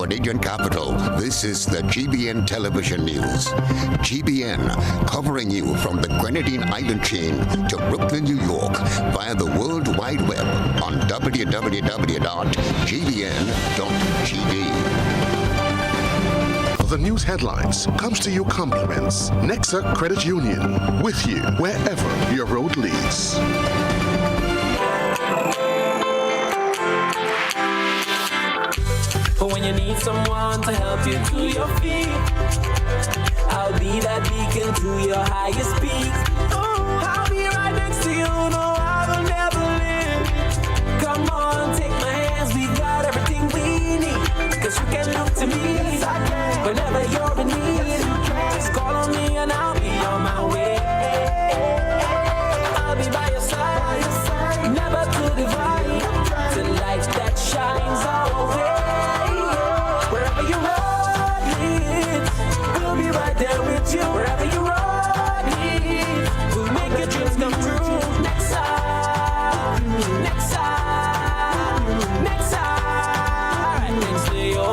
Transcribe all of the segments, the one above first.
Grenadian capital, this is the GBN television news. GBN, covering you from the Grenadine Island chain to Brooklyn, New York, via the World Wide Web on www.gbn.tv. The news headlines comes to you compliments Nexa Credit Union, with you wherever your road leads. But when you need someone to help you to your feet, I'll be that beacon to your highest peak. Oh, I'll be right next to you, no, I will never leave. Come on, take my hands, we got everything we need. Cause you can look to me, whenever you're in need. Just call on me and I'll be on my way. I'll be by your side, never to divide. The light that shines our way. Wherever you road leads, we'll be right there with you. Wherever you road leads, we'll make your dreams come true. Nexa, Nexa, Nexa, right next to you.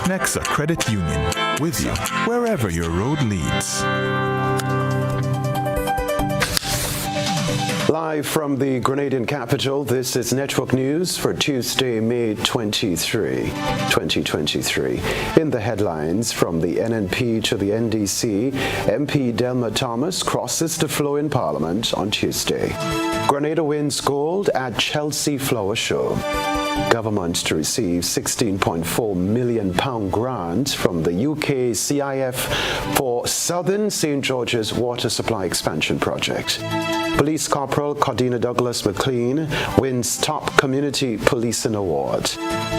Nexa Credit Union, with you wherever your road leads. Live from the Grenadian capital, this is Network News for Tuesday, May 23, 2023. In the headlines, from the NNP to the NDC, MP Delma Thomas crosses the floor in Parliament on Tuesday. Grenada wins gold at Chelsea Flower Show. Government to receive £16.4 million grant from the UK CIF for Southern St. George's Water Supply Expansion Project. Police Corporal Cordina Douglas McLean wins Top Community Policing Award.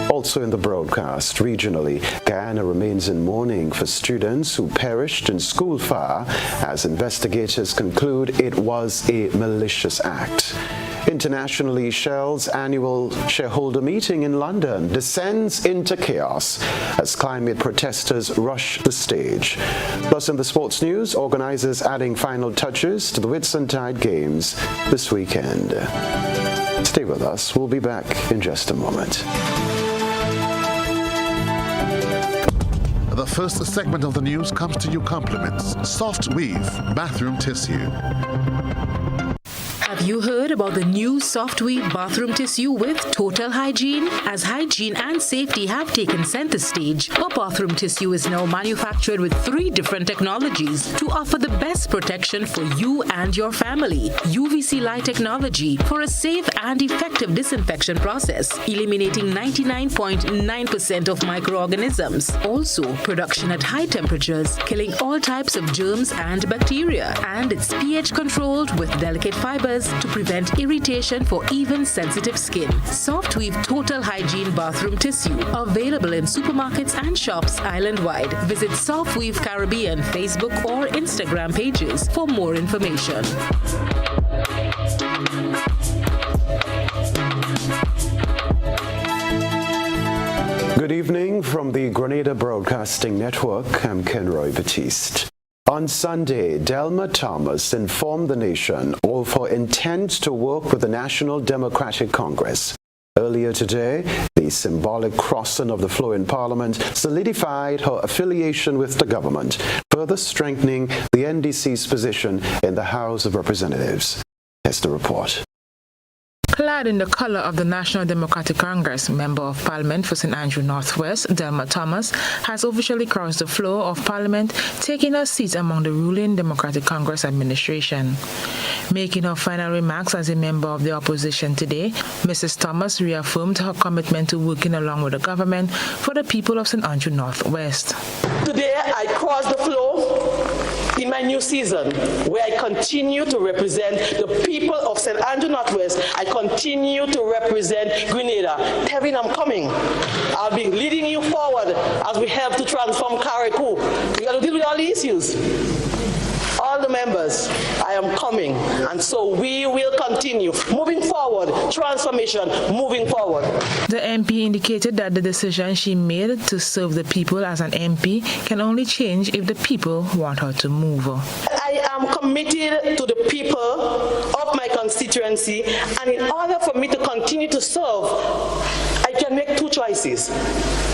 Also in the broadcast, regionally, Guyana remains in mourning for students who perished in school fire as investigators conclude it was a malicious act. Internationally, Shell's annual shareholder meeting in London descends into chaos as climate protesters rush the stage. Plus, in the sports news, organizers adding final touches to the Whitsuntide Games this weekend. Stay with us. We'll be back in just a moment. The first segment of the news comes to you compliments Soft Weave Bathroom Tissue. Have you heard about the new Soft Weave bathroom tissue with total hygiene? As hygiene and safety have taken center stage, our bathroom tissue is now manufactured with 3 different technologies to offer the best protection for you and your family. UVC light technology for a safe and effective disinfection process, eliminating 99.9% of microorganisms. Also, production at high temperatures, killing all types of germs and bacteria. And it's pH controlled with delicate fibers to prevent irritation for even sensitive skin. Soft Weave Total Hygiene Bathroom Tissue, available in supermarkets and shops island-wide. Visit Soft Weave Caribbean Facebook or Instagram pages for more information. Good evening from the Grenada Broadcasting Network. I'm Kenroy, Baptiste. On Sunday, Delma Thomas informed the nation of her intent to work with the National Democratic Congress. Earlier today, the symbolic crossing of the floor in Parliament solidified her affiliation with the government, further strengthening the NDC's position in the House of Representatives. Here's the report. Clad in the colour of the National Democratic Congress, Member of Parliament for St. Andrew Northwest, Delma Thomas, has officially crossed the floor of Parliament, taking her seat among the ruling Democratic Congress administration. Making her final remarks as a member of the opposition today, Mrs. Thomas reaffirmed her commitment to working along with the government for the people of St. Andrew Northwest. Today, I cross the floor in my new season, where I continue to represent the people of St. Andrew Northwest. I continue to represent Grenada. Kevin, I'm coming. I'll be leading you forward as we help to transform Carriacou. We got to deal with all the issues. All the members, I am coming, and so we will continue moving forward, transformation, moving forward. The MP indicated that the decision she made to serve the people as an MP can only change if the people want her to move. I am committed to the people of my constituency, and in order for me to continue to serve, I can make two choices.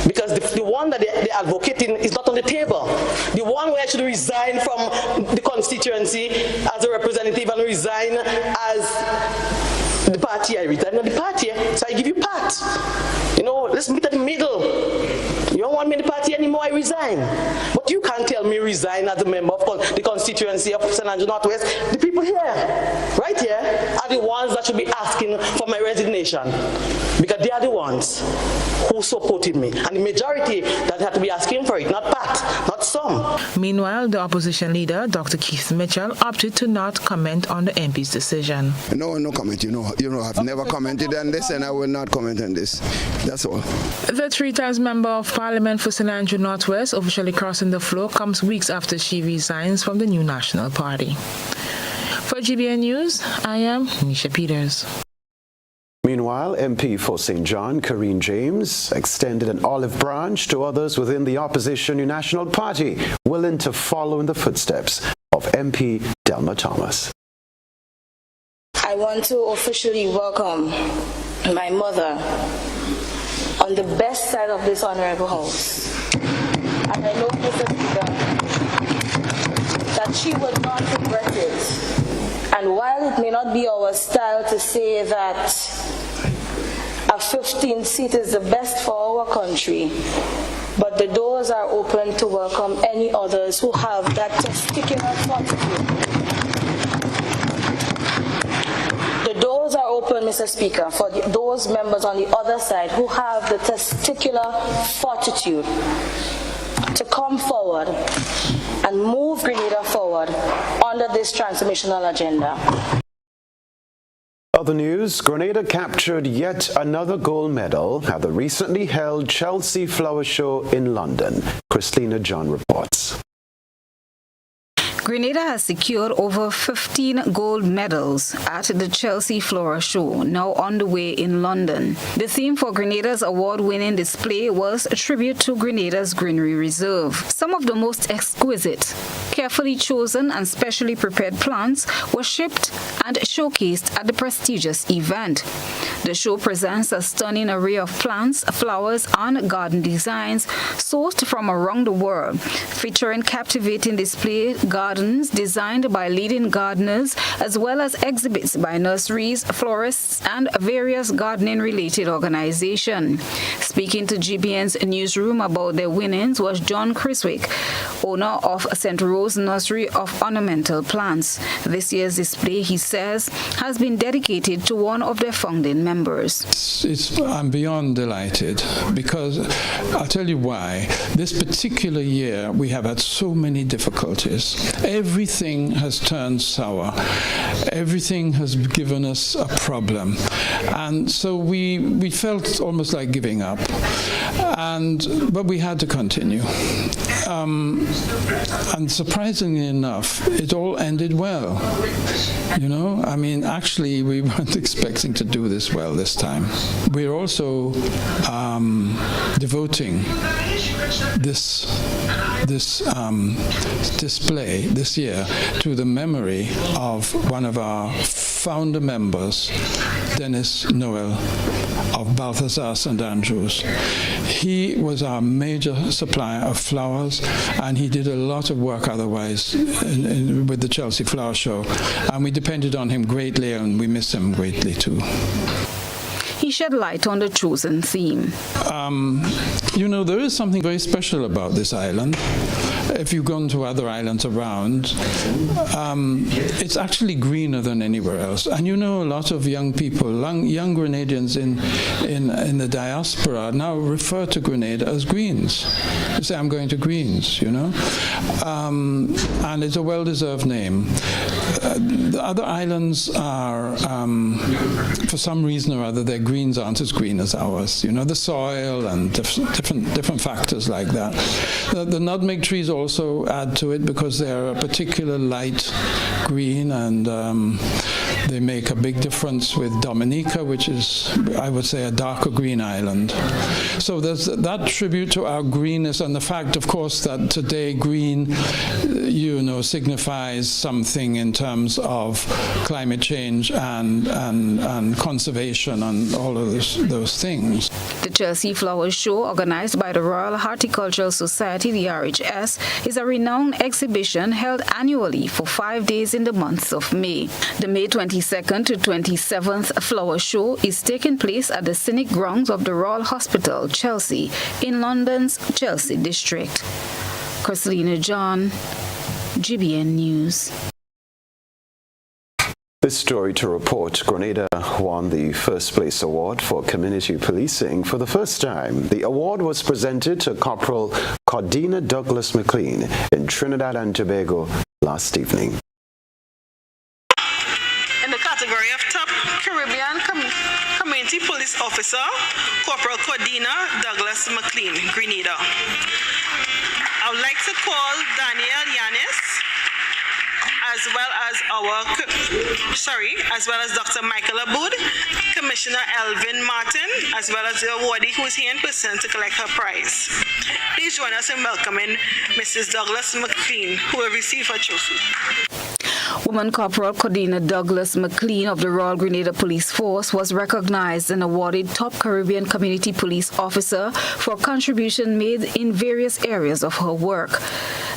Because the one that they're advocating is not on the table. The one where I should resign from the constituency as a representative and resign as the party I resign on the party. So I give you part. You know, let's meet at the middle. You don't want me in the party anymore, I resign. But you can't tell me resign as a member of the constituency of St. Andrew Northwest. The people here, right here, are the ones that should be asking for my resignation. Because they are the ones who supported me. And the majority that had to be asking for it, not part, not some. Meanwhile, the opposition leader, Dr. Keith Mitchell, opted to not comment on the MP's decision. No comment. You know, I've never commented on this, and I will not comment on this. That's all. The 3-time member of Parliament for St. Andrew Northwest officially crossing the floor comes weeks after she resigns from the New National Party. For GBN News, I am Nisha Peters. Meanwhile, MP for St. John, Karine James, extended an olive branch to others within the opposition New National Party, willing to follow in the footsteps of MP Delma Thomas. I want to officially welcome my mother on the best side of this honorable house. And I know, Mr. Speaker, that she would not regret it. And while it may not be our style to say that a 15th seat is the best for our country, but the doors are open to welcome any others who have that testicular fortitude. The doors are open, Mr. Speaker, for those members on the other side who have the testicular fortitude to come forward and move Grenada forward under this transformational agenda. Other news, Grenada captured yet another gold medal at the recently held Chelsea Flower Show in London. Christina John reports. Grenada has secured over 15 gold medals at the Chelsea Flower Show, now underway in London. The theme for Grenada's award-winning display was a tribute to Grenada's Greenery Reserve. Some of the most exquisite, carefully chosen and specially prepared plants were shipped and showcased at the prestigious event. The show presents a stunning array of plants, flowers, and garden designs sourced from around the world, featuring captivating display gardens designed by leading gardeners, as well as exhibits by nurseries, florists, and various gardening-related organizations. Speaking to GBN's newsroom about their winnings was John Criswick, owner of St. Rose Nursery of Ornamental Plants. This year's display, he says, has been dedicated to one of their founding members. I'm beyond delighted because I'll tell you why. This particular year, we have had so many difficulties. Everything has turned sour. Everything has given us a problem. And so we felt almost like giving up. But we had to continue. And surprisingly enough, it all ended well. You know, I mean, actually, we weren't expecting to do this well this time. We're also devoting this display this year to the memory of one of our founder members, Dennis Noel of Balthazar St. Andrews. He was our major supplier of flowers, and he did a lot of work otherwise with the Chelsea Flower Show, and we depended on him greatly, and we miss him greatly too. He shed light on the chosen theme. You know, there is something very special about this island. If you've gone to other islands around, it's actually greener than anywhere else. And you know, a lot of young people, young Grenadians in the diaspora now refer to Grenada as Greens. They say, I'm going to Greens, you know. And it's a well-deserved name. The other islands are, for some reason or other, their greens aren't as green as ours. You know, the soil and different factors like that. The nutmeg trees also add to it because they're a particular light green, and They make a big difference with Dominica, which is, I would say, a darker green island. So there's that tribute to our greenness and the fact, of course, that today green, signifies something in terms of climate change and conservation and all of those things. The Chelsea Flower Show, organized by the Royal Horticultural Society, the RHS, is a renowned exhibition held annually for 5 days in the month of May. The May 22nd to 27th Flower Show is taking place at the scenic grounds of the Royal Hospital, Chelsea, in London's Chelsea district. Christina John, GBN News. This story to report, Grenada won the first place award for community policing for the first time. The award was presented to Corporal Cordina Douglas McLean in Trinidad and Tobago last evening. In the category of Top Caribbean Community Police Officer, Corporal Cordina Douglas McLean, Grenada. I would like to call Daniel Yanis, as well as Dr. Michael Aboud, Commissioner Elvin Martin, as well as the awardee who is here in person to collect her prize. Please join us in welcoming Mrs. Douglas McLean, who will receive her trophy. Woman Corporal Cordina Douglas McLean of the Royal Grenada Police Force was recognized and awarded Top Caribbean Community Police Officer for contribution made in various areas of her work.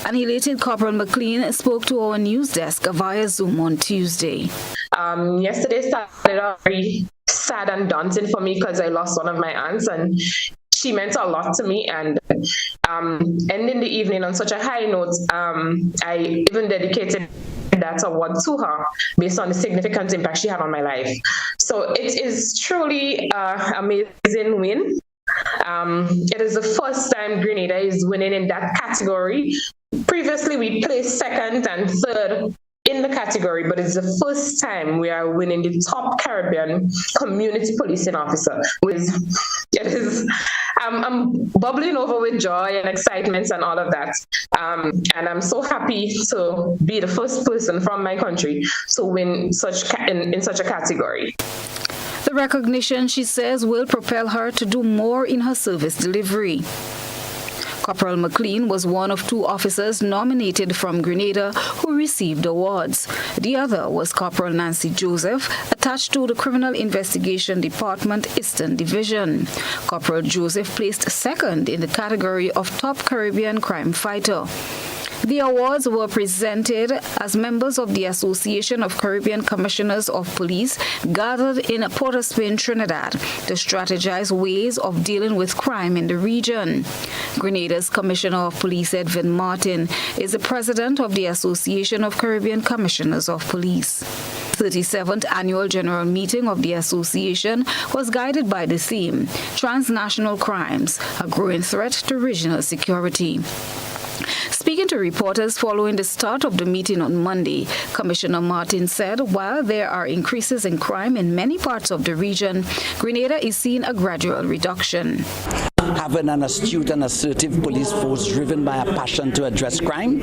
An elated Corporal McLean spoke to our news desk via Zoom on Tuesday. Yesterday started out very sad and daunting for me because I lost one of my aunts, and she meant a lot to me. And ending the evening on such a high note, I even dedicated that award to her based on the significant impact she had on my life. So it is truly an amazing win. It is the first time Grenada is winning in that category. Previously, we placed second and third in the category, but it's the first time we are winning the Top Caribbean Community Policing Officer. I'm bubbling over with joy and excitement and all of that. And I'm so happy to be the first person from my country to win in such a category. The recognition, she says, will propel her to do more in her service delivery. Corporal McLean was one of two officers nominated from Grenada who received awards. The other was Corporal Nancy Joseph, attached to the Criminal Investigation Department Eastern Division. Corporal Joseph placed second in the category of Top Caribbean Crime Fighter. The awards were presented as members of the Association of Caribbean Commissioners of Police gathered in Port of Spain, Trinidad, to strategize ways of dealing with crime in the region. Grenada's Commissioner of Police, Edwin Martin, is the president of the Association of Caribbean Commissioners of Police. The 37th annual general meeting of the association was guided by the theme, Transnational Crimes, a Growing Threat to Regional Security. Speaking to reporters following the start of the meeting on Monday, Commissioner Martin said while there are increases in crime in many parts of the region, Grenada is seeing a gradual reduction. Having an astute and assertive police force driven by a passion to address crime,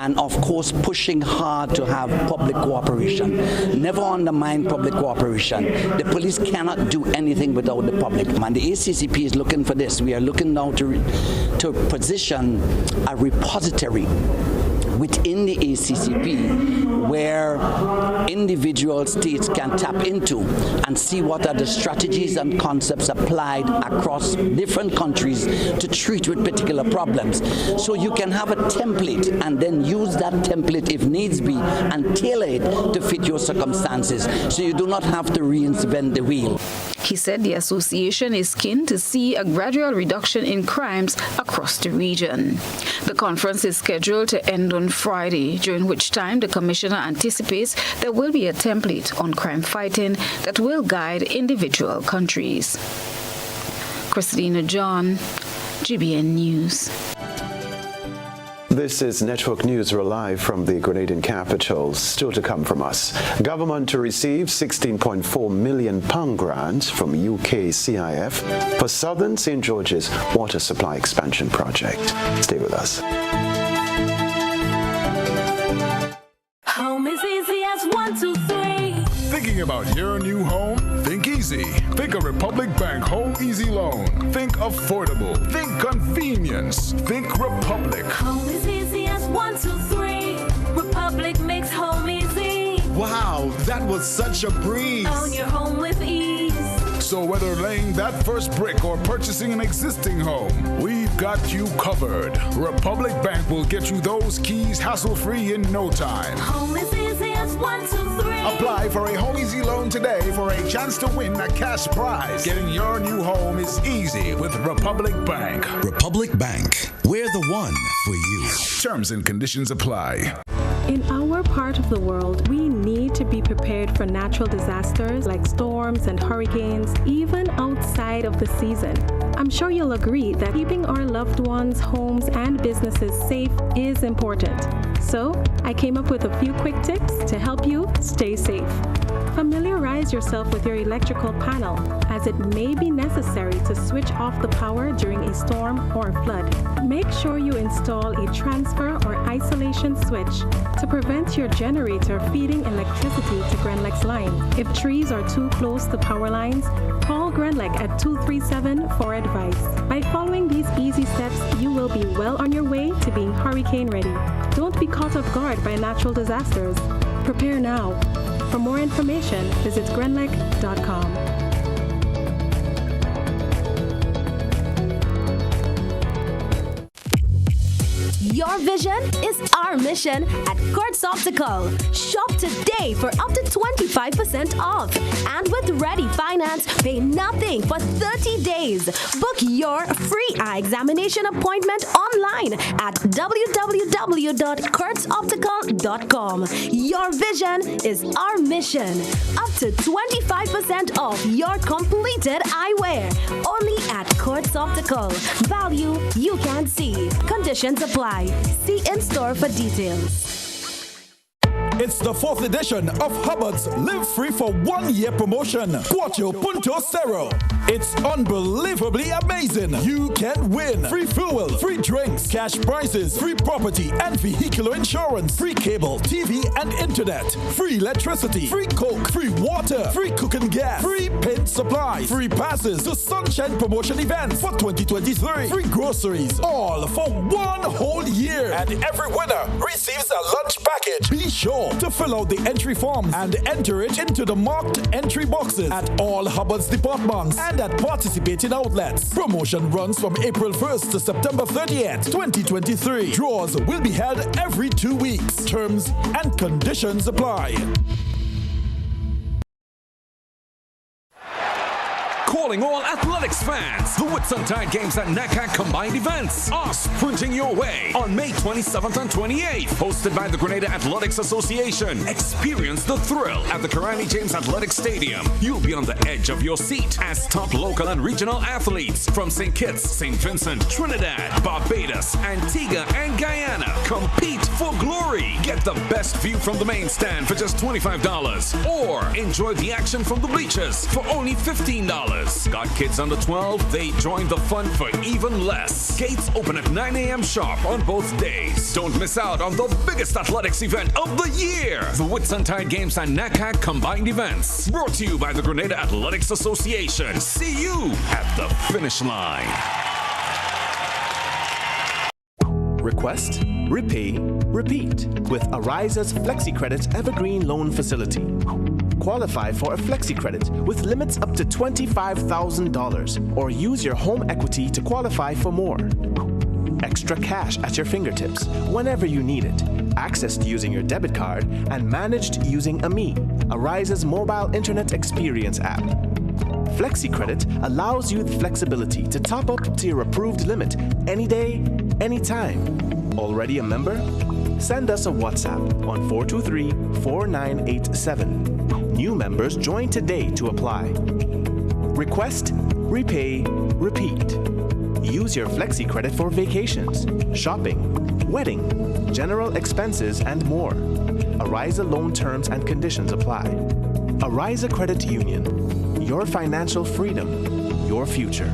and of course pushing hard to have public cooperation. Never undermine public cooperation. The police cannot do anything without the public. And the ACCP is looking for this. We are looking now to position a repository within the ACCP where individual states can tap into and see what are the strategies and concepts applied across different countries to treat with particular problems. So you can have a template and then use that template if needs be and tailor it to fit your circumstances so you do not have to reinvent the wheel. He said the association is keen to see a gradual reduction in crimes across the region. The conference is scheduled to end on Friday, during which time the commissioner anticipates there will be a template on crime fighting that will guide individual countries. Christina John, GBN News. This is Network News. We're live from the Grenadian capital. Still to come from us. Government to receive £16.4 million grant from UK CIF for Southern St. George's water supply expansion project. Stay with us. Home is easy as 1, 2, 3. The about your new home? Think easy. Think a Republic Bank Home Easy Loan. Think affordable. Think convenience. Think Republic. Home is easy as 1, 2, 3. Republic makes home easy. Wow, that was such a breeze. Own your home with ease. So whether laying that first brick or purchasing an existing home, we've got you covered. Republic Bank will get you those keys hassle-free in no time. Home is easy as 1, 2, 3. Apply for a Home Easy Loan today for a chance to win a cash prize. Getting your new home is easy with Republic Bank. Republic Bank. We're the one for you. Terms and conditions apply. In our part of the world, we need to be prepared for natural disasters like storms and hurricanes, even outside of the season. I'm sure you'll agree that keeping our loved ones, homes, and businesses safe is important. So, I came up with a few quick tips to help you stay safe. Familiarize yourself with your electrical panel, as it may be necessary to switch off the power during a storm or flood. Make sure you install a transfer or isolation switch to prevent your generator feeding electricity to Grenlec's line. If trees are too close to power lines, call Grenlec at 237 for advice. By following these easy steps, you will be well on your way to being hurricane ready. Don't be caught off guard by natural disasters. Prepare now. For more information, visit grenlec.com. Your vision is our mission at Kurtz Optical. Shop today for up to 25% off. And with Ready Finance, pay nothing for 30 days. Book your free eye examination appointment online at www.kurtzoptical.com. Your vision is our mission. Up to 25% off your completed eyewear. Only at Kurtz Optical. Value you can see. Conditions apply. See in-store for details. It's the 4th edition of Hubbard's Live Free for 1 year promotion. Cuatro Punto Cero. It's unbelievably amazing. You can win free fuel, free drinks, cash prizes, free property and vehicular insurance, free cable, TV and internet, free electricity, free coke, free water, free cooking gas, free paint supplies, free passes to Sunshine Promotion events for 2023, free groceries, all for 1 whole year. And every winner receives a lunch package. Be sure to fill out the entry forms and enter it into the marked entry boxes at all Hubbard's departments and at participating outlets. Promotion runs from April 1st to September 30th, 2023. Draws will be held every 2 weeks. Terms and conditions apply. Calling all athletics fans, the Whitsuntide Games at NACAC Combined Events are sprinting your way on May 27th and 28th, hosted by the Grenada Athletics Association. Experience the thrill at the Karani James Athletic Stadium. You'll be on the edge of your seat as top local and regional athletes from St. Kitts, St. Vincent, Trinidad, Barbados, Antigua, and Guyana compete for glory. Get the best view from the main stand for just $25, or enjoy the action from the bleachers for only $15. Got kids under 12? They join the fun for even less. Gates open at 9 a.m. sharp on both days. Don't miss out on the biggest athletics event of the year, the Whitsuntide Games and NACAC Combined Events. Brought to you by the Grenada Athletics Association. See you at the finish line. Request, repay, repeat with Ariza's FlexiCredit Evergreen Loan Facility. Qualify for a FlexiCredit with limits up to $25,000 or use your home equity to qualify for more. Extra cash at your fingertips whenever you need it. Accessed using your debit card and managed using AMI, Ariza's mobile internet experience app. FlexiCredit allows you the flexibility to top up to your approved limit any day, anytime. Already a member? Send us a WhatsApp on 423-4987. New members join today to apply. Request, repay, repeat. Use your FlexiCredit for vacations, shopping, wedding, general expenses, and more. Ariza loan terms and conditions apply. Ariza Credit Union. Your financial freedom, your future.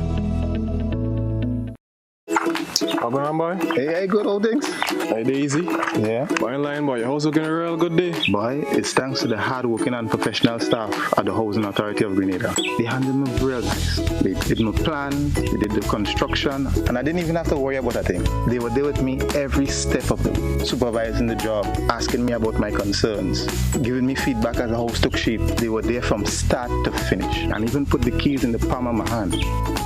How going on, boy? Hey, good old things. Hey, Daisy. Yeah. Boy, in line, boy. Your house looking a real good day. Boy, it's thanks to the hard-working and professional staff at the Housing Authority of Grenada. They handled me real nice. They did my plan, they did the construction, and I didn't even have to worry about a thing. They were there with me every step of the way, supervising the job, asking me about my concerns, giving me feedback as the house took shape. They were there from start to finish, and even put the keys in the palm of my hand.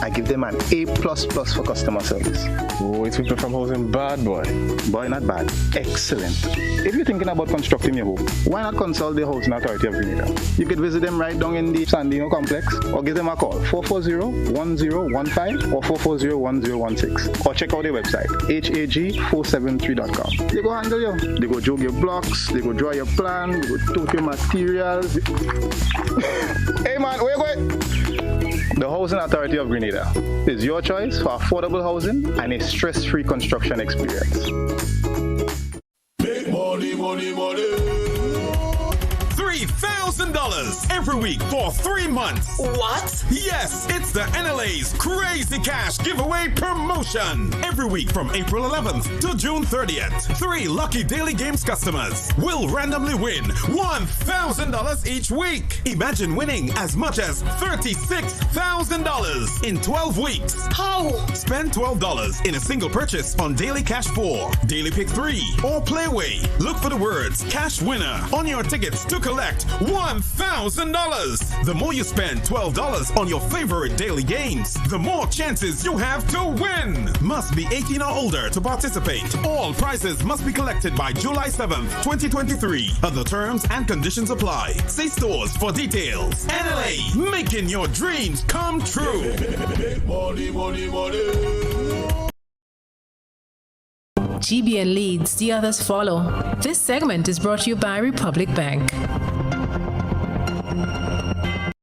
I give them an A++ for customer service. Oh, it's people from housing bad, boy. Boy, not bad. Excellent. If you're thinking about constructing your home, why not consult the Housing Authority of Grenada? You could visit them right down in the Sandino complex, or give them a call, 440-1015 or 440-1016. Or check out their website, hag473.com. They go handle you. They go jog your blocks, they go draw your plan, they go tote your materials. Hey man, where you going? The Housing Authority of Grenada is your choice for affordable housing and a stress-free construction experience. Big money, money, money. $3,000 every week for 3 months. What? Yes, it's the NLA's Crazy Cash Giveaway Promotion. Every week from April 11th to June 30th, 3 lucky Daily Games customers will randomly win $1,000 each week. Imagine winning as much as $36,000 in 12 weeks. How? Spend $12 in a single purchase on Daily Cash 4, Daily Pick 3, or Playway. Look for the words Cash Winner on your tickets to collect $1,000. The more you spend $12 on your favorite daily games, the more chances you have to win. Must be 18 or older to participate. All prizes must be collected by July 7th, 2023. Other terms and conditions apply. See stores for details. NLA, making your dreams come true. Money, money, money. GBN leads, the others follow. This segment is brought to you by Republic Bank.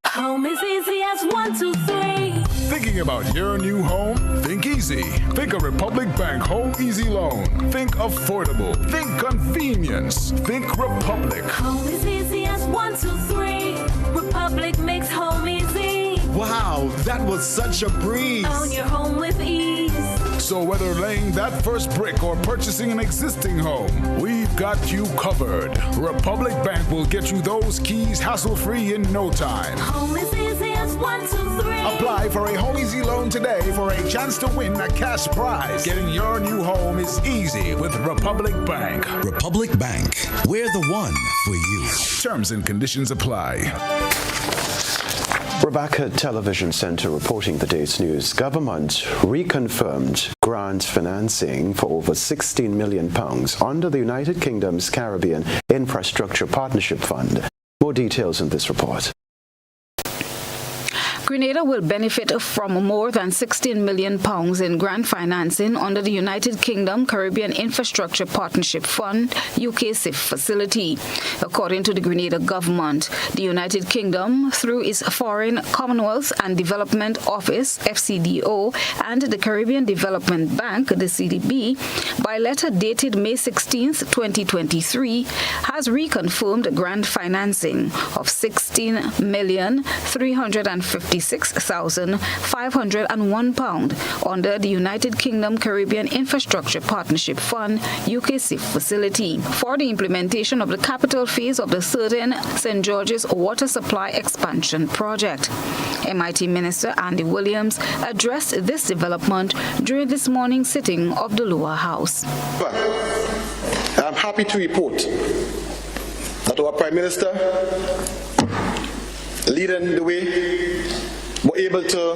Home is easy as 1, 2, 3. Thinking about your new home? Think easy. Think a Republic Bank Home Easy Loan. Think affordable. Think convenience. Think Republic. Home is easy as 1, 2, 3. Republic makes home easy. Wow, that was such a breeze. Own your home with ease. So whether laying that first brick or purchasing an existing home, we've got you covered. Republic Bank will get you those keys hassle-free in no time. Home is easy as 1, 2, 3. Apply for a Home Easy Loan today for a chance to win a cash prize. Getting your new home is easy with Republic Bank. Republic Bank, we're the one for you. Terms and conditions apply. Rebecca Television Centre reporting the day's news. Government reconfirmed grant financing for over £16 million under the United Kingdom's Caribbean Infrastructure Partnership Fund. More details in this report. Grenada will benefit from more than £16 million in grant financing under the United Kingdom Caribbean Infrastructure Partnership Fund (UKCIF) facility. According to the Grenada government, the United Kingdom, through its Foreign, Commonwealth and Development Office (FCDO) and the Caribbean Development Bank (the CDB), by letter dated May 16, 2023, has reconfirmed grant financing of £16,356,501 under the United Kingdom Caribbean Infrastructure Partnership Fund (UKCIF) facility for the implementation of the capital phase of the certain St. George's Water Supply Expansion Project. MIT Minister Andy Williams addressed this development during this morning's sitting of the Lower House. I'm happy to report that our Prime Minister, leading the way, were able to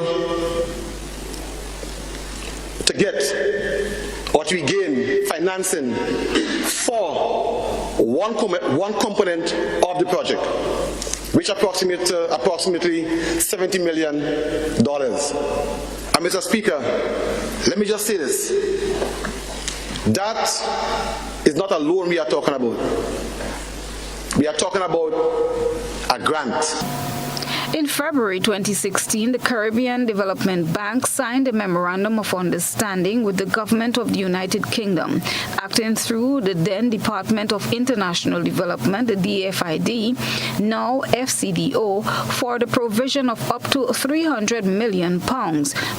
get or to regain financing for one component of the project, which approximately $70 million. And Mr. Speaker, let me just say this. That is not a loan we are talking about. We are talking about a grant. In February 2016, the Caribbean Development Bank signed a Memorandum of Understanding with the Government of the United Kingdom, acting through the then Department of International Development, the DFID, now FCDO, for the provision of up to £300 million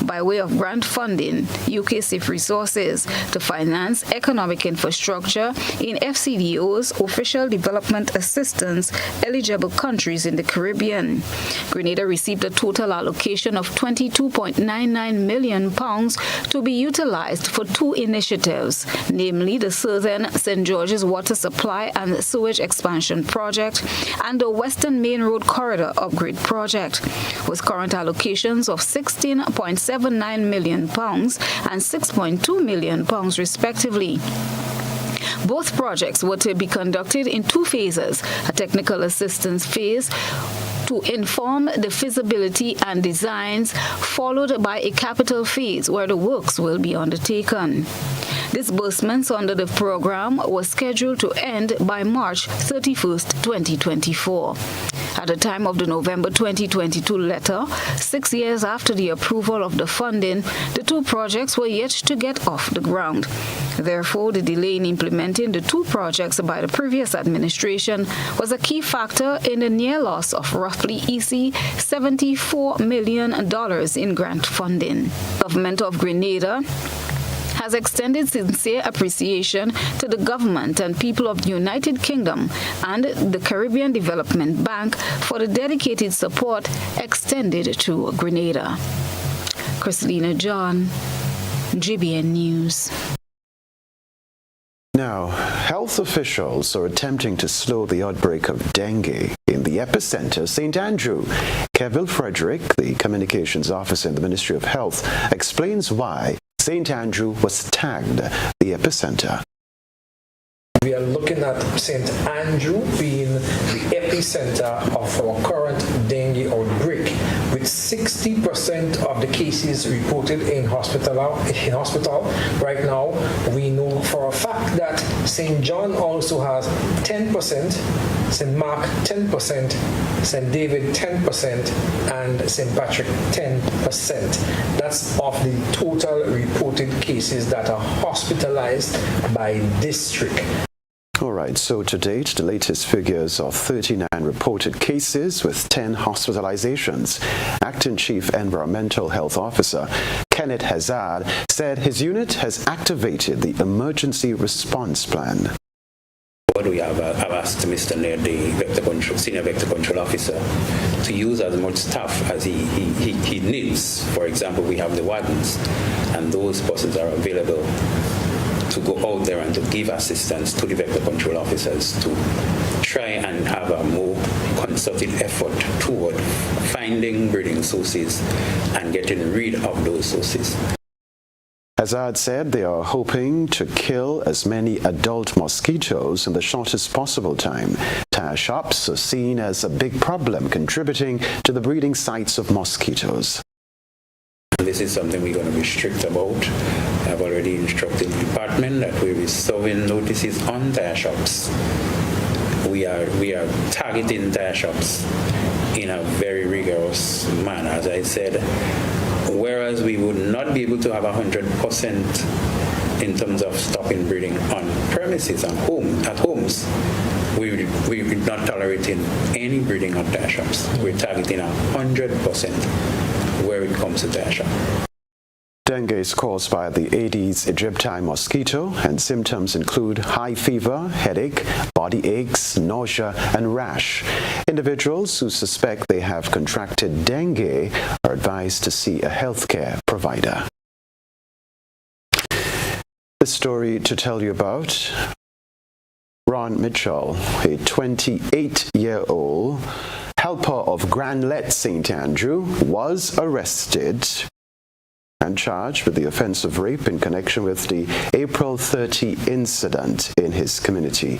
by way of grant funding, UK Safe Resources, to finance economic infrastructure in FCDO's official development assistance eligible countries in the Caribbean. Grenada received a total allocation of £22.99 million to be utilized for two initiatives, namely the Southern St. George's Water Supply and Sewage Expansion Project and the Western Main Road Corridor Upgrade Project, with current allocations of £16.79 million and £6.2 million respectively. Both projects were to be conducted in two phases, a technical assistance phase to inform the feasibility and designs, followed by a capital phase where the works will be undertaken. Disbursements under the program were scheduled to end by March 31st, 2024. At the time of the November 2022 letter, 6 years after the approval of the funding, the two projects were yet to get off the ground. Therefore, the delay in implementing the two projects by the previous administration was a key factor in the near loss of roughly $74 million in grant funding. The Government of Grenada has extended sincere appreciation to the government and people of the United Kingdom and the Caribbean Development Bank for the dedicated support extended to Grenada. Christina John, GBN News. Now, health officials are attempting to slow the outbreak of dengue in the epicenter, St. Andrew. Kevin Frederick, the communications officer in the Ministry of Health, explains why St. Andrew was tagged the epicenter. We are looking at St. Andrew being the epicenter of our current dengue outbreak, with 60% of the cases reported in hospital. Right now, we know for a fact that St. John also has 10%, St. Mark 10%, St. David 10%, and St. Patrick 10%. That's of the total reported cases that are hospitalized by district. All right, so to date, the latest figures are 39 reported cases with 10 hospitalizations. Acting Chief Environmental Health Officer Kenneth Hazard said his unit has activated the emergency response plan. What we have, I've asked Mr. Ned, the Senior Vector Control Officer, to use as much staff as he needs. For example, we have the wagons, and those buses are available to go out there and to give assistance to the vector control officers to try and have a more concerted effort toward finding breeding sources and getting rid of those sources. Hazard said they are hoping to kill as many adult mosquitoes in the shortest possible time. Tire shops are seen as a big problem, contributing to the breeding sites of mosquitoes. This is something we're going to be strict about. I've already instructed the department that we'll be serving notices on tire shops. We are targeting tire shops in a very rigorous manner, as I said. Whereas we would not be able to have 100% in terms of stopping breeding on premises at homes, we're not tolerating any breeding on tire shops. We're targeting 100% where it comes to tire shop. Dengue is caused by the Aedes aegypti mosquito, and symptoms include high fever, headache, body aches, nausea, and rash. Individuals who suspect they have contracted dengue are advised to see a healthcare provider. The story to tell you about: Ron Mitchell, a 28-year-old helper of Granlette St. Andrew, was arrested and charged with the offense of rape in connection with the April 30 incident in his community.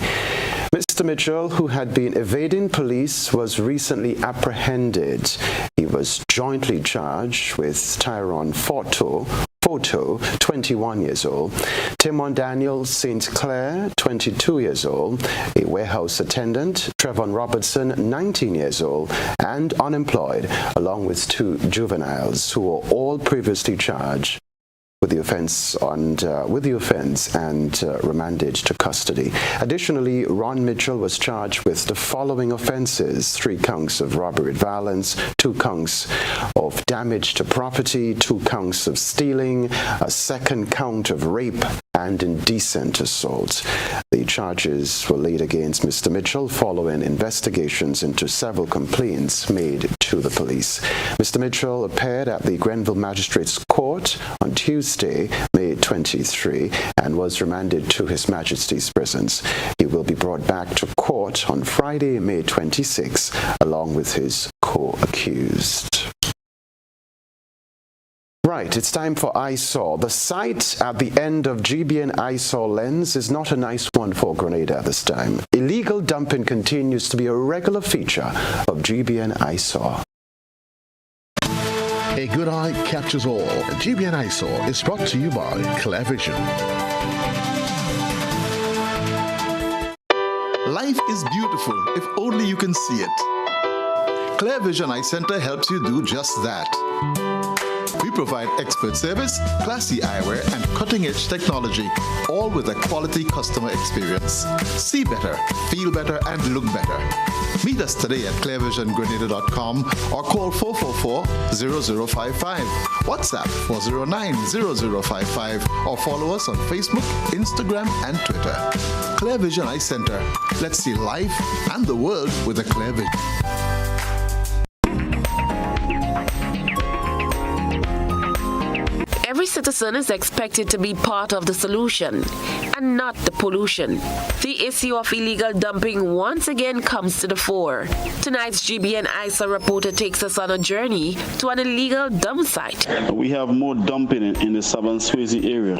Mr. Mitchell, who had been evading police, was recently apprehended. He was jointly charged with Tyrone Forto Photo, 21 years old, Timon Daniel St. Clair, 22 years old, a warehouse attendant, Trevon Robertson, 19 years old, and unemployed, along with 2 juveniles who were all previously charged with the offense and remanded to custody. Additionally, Ron Mitchell was charged with the following offenses: 3 counts of robbery with violence, 2 counts of damage to property, 2 counts of stealing, a 2nd count of rape, and indecent assault. The charges were laid against Mr. Mitchell following investigations into several complaints made to the police. Mr. Mitchell appeared at the Grenville Magistrates Court on Tuesday, May 23, and was remanded to His Majesty's prisons. He will be brought back to court on Friday, May 26, along with his co-accused. Right, it's time for eyesore. The sight at the end of GBN eyesore lens is not a nice one for Grenada this time. Illegal dumping continues to be a regular feature of GBN eyesore. A good eye captures all. GBN eyesore is brought to you by Clear Vision. Life is beautiful if only you can see it. Clear Vision Eye Center helps you do just that. We provide expert service, classy eyewear, and cutting-edge technology, all with a quality customer experience. See better, feel better, and look better. Meet us today at clearvisiongrenada.com or call 444-0055, WhatsApp 409-0055, or follow us on Facebook, Instagram, and Twitter. Clear Vision Eye Center. Let's see life and the world with a clear vision. Every citizen is expected to be part of the solution and not the pollution. The issue of illegal dumping once again comes to the fore. Tonight's GBN ISA reporter takes us on a journey to an illegal dump site. We have more dumping in the Southern Swayze area.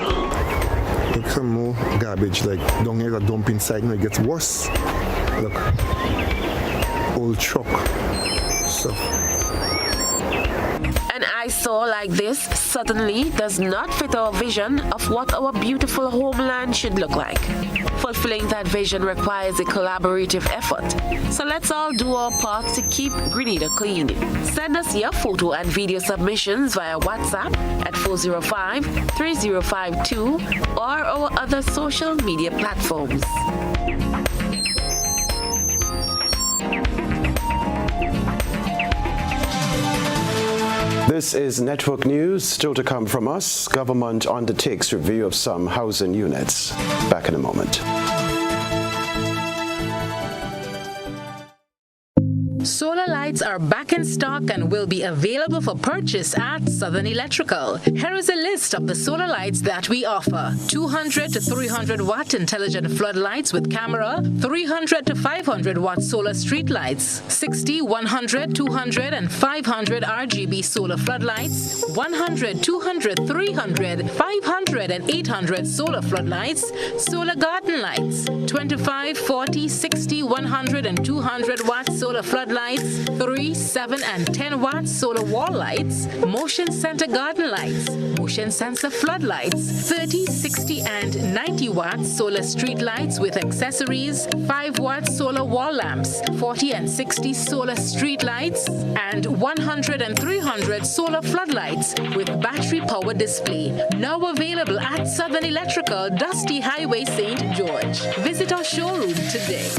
Look, some more garbage like down here, a dumping site, and it gets worse. Look, old truck stuff. An eyesore like this certainly does not fit our vision of what our beautiful homeland should look like. Fulfilling that vision requires a collaborative effort. So let's all do our part to keep Grenada clean. Send us your photo and video submissions via WhatsApp at 405-3052 or our other social media platforms. This is Network News. Still to come from us, government undertakes review of some housing units. Back in a moment. Solar lights are back in stock and will be available for purchase at Southern Electrical. Here is a list of the solar lights that we offer. 200 to 300 watt intelligent floodlights with camera, 300 to 500 watt solar street lights, 60, 100, 200 and 500 RGB solar floodlights, 100, 200, 300, 500 and 800 solar floodlights, solar garden lights, 25, 40, 60, 100 and 200 watt solar floodlights, 3, 7 and 10 watt solar wall lights, motion center garden lights, motion sensor floodlights, 30, 60 and 90 watt solar street lights with accessories, 5 watt solar wall lamps, 40 and 60 solar street lights, and 100 and 300 solar floodlights with battery power display. Now available at Southern Electrical, Dusty Highway, St. George. Visit our showroom today.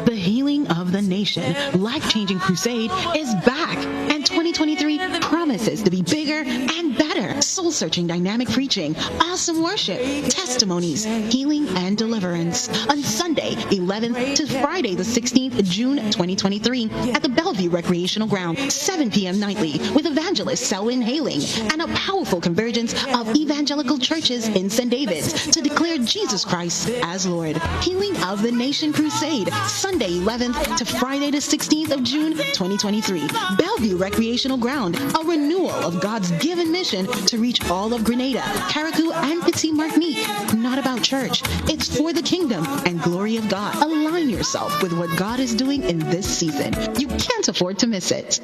The Healing of the Nation life-changing crusade is back, and 2023 promises to be bigger and better. Soul-searching dynamic preaching, awesome worship, testimonies, healing, and deliverance on Sunday 11th to Friday the 16th June 2023 at the Bellevue Recreational Ground, 7 p.m. nightly, with evangelist Selwyn Hailing and a powerful convergence of evangelical churches in St. David's to declare Jesus Christ as Lord. Healing of the Nation crusade, Sunday 11th to Friday the 16th of June 2023. Bellevue Recreational Ground, a renewal of God's given mission to reach all of Grenada, Carriacou, and Petit Martinique. Not about church, it's for the kingdom and glory of God. Align yourself with what God is doing in this season. You can't afford to miss it.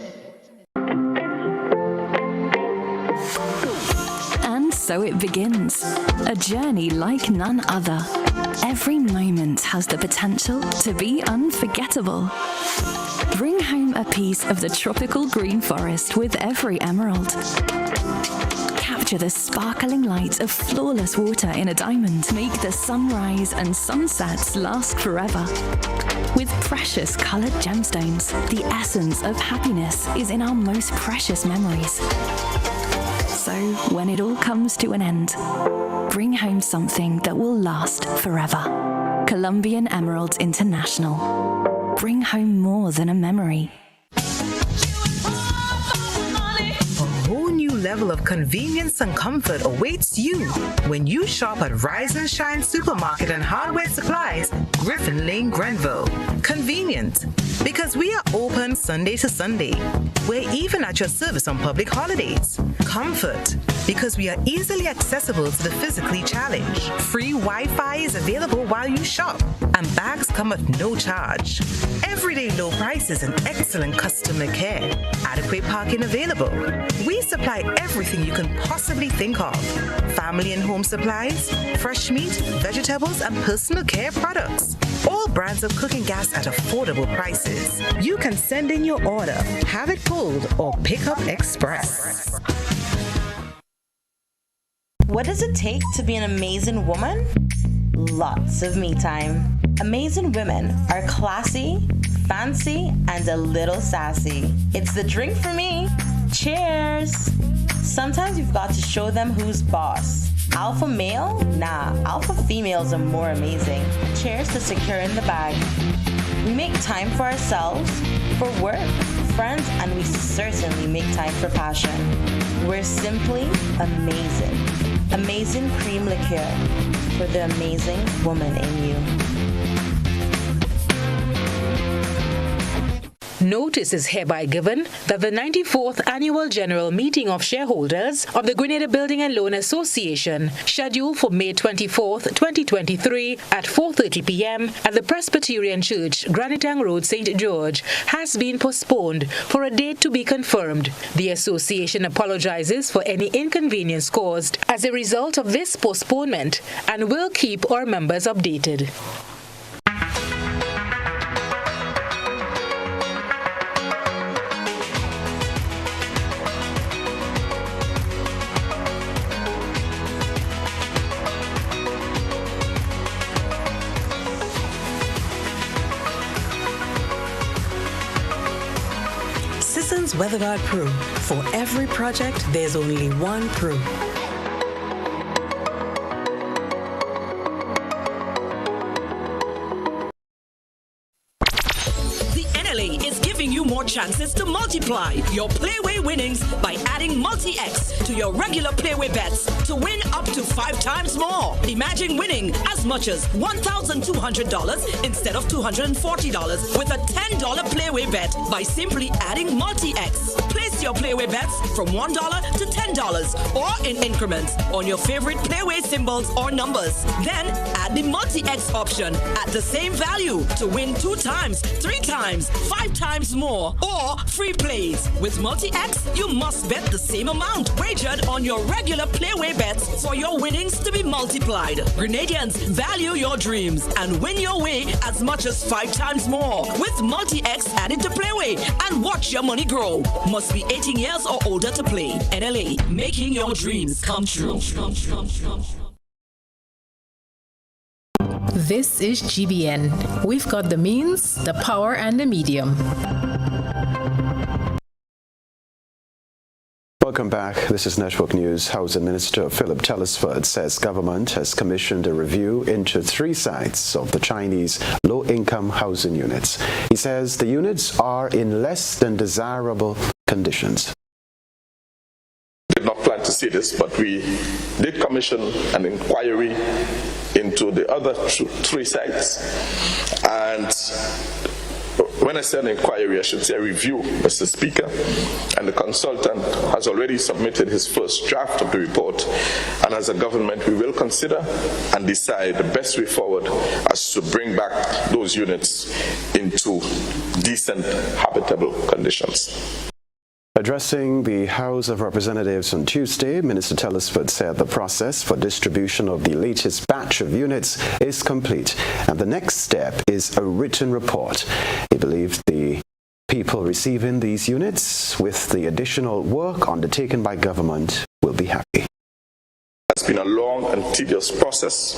so it begins. A journey like none other. Every moment has the potential to be unforgettable. Bring home a piece of the tropical green forest with every emerald. Capture the sparkling light of flawless water in a diamond. Make the sunrise and sunsets last forever. With precious colored gemstones, the essence of happiness is in our most precious memories. So, when it all comes to an end, bring home something that will last forever. Colombian Emeralds International. Bring home more than a memory. Level of convenience and comfort awaits you when you shop at Rise and Shine Supermarket and Hardware Supplies, Griffin Lane, Grenville. Convenient, because we are open Sunday to Sunday. We're even at your service on public holidays. Comfort, because we are easily accessible to the physically challenged. Free Wi-Fi is available while you shop, and bags come at no charge. Everyday low prices and excellent customer care. Adequate parking available. We supply everything you can possibly think of. Family and home supplies, fresh meat, vegetables, and personal care products. All brands of cooking gas at affordable prices. You can send in your order, have it pulled, or pick up express. What does it take to be an amazing woman? Lots of me time. Amazing women are classy, fancy, and a little sassy. It's the drink for me. Cheers! Sometimes you've got to show them who's boss. Alpha male? Nah, alpha females are more amazing. Cheers to securing the bag. We make time for ourselves, for work, friends, and we certainly make time for passion. We're simply amazing. Amazing cream liqueur for the amazing woman in you. Notice is hereby given that the 94th Annual General Meeting of Shareholders of the Grenada Building and Loan Association, scheduled for May 24th, 2023 at 4:30 p.m. at the Presbyterian Church, Granitang Road, St. George, has been postponed for a date to be confirmed. The association apologizes for any inconvenience caused as a result of this postponement and will keep our members updated. WeatherGuard Pro. For every project, there's only one Pro. The NLA is giving you more chances to multiply your Playway winnings by adding Multi-X to your regular Playway bets to win up to 5 times more. Imagine winning as much as $1,200 instead of $240 with a $10 Playway bet by simply adding Multi-X. Place your Playway bets from $1 to $10 or in increments on your favorite Playway symbols or numbers. Then add the Multi-X option at the same value to win 2 times, 3 times, 5 times more, or free plays. With Multi-X, you must bet the same amount wagered on your regular Playway bets for your winnings to be multiplied. Grenadians, value your dreams and win your way as much as 5 times more with Multi-X added to Playway and watch your money grow. Must be 18 years or older to play. NLA, making your dreams come true. This is GBN. We've got the means, the power, and the medium. Welcome back. This is Network News. Housing Minister Philip Telesford says government has commissioned a review into 3 sites of the Chinese low-income housing units. He says the units are in less than desirable conditions. We did not plan to see this, but we did commission an inquiry into the other 3 sites. And when I say an inquiry, I should say a review, Mr. Speaker, and the consultant has already submitted his first draft of the report, and as a government we will consider and decide the best way forward as to bring back those units into decent, habitable conditions. Addressing the House of Representatives on Tuesday, Minister Telesford said the process for distribution of the latest batch of units is complete, and the next step is a written report. He believed the people receiving these units, with the additional work undertaken by government, will be happy. It's been a long and tedious process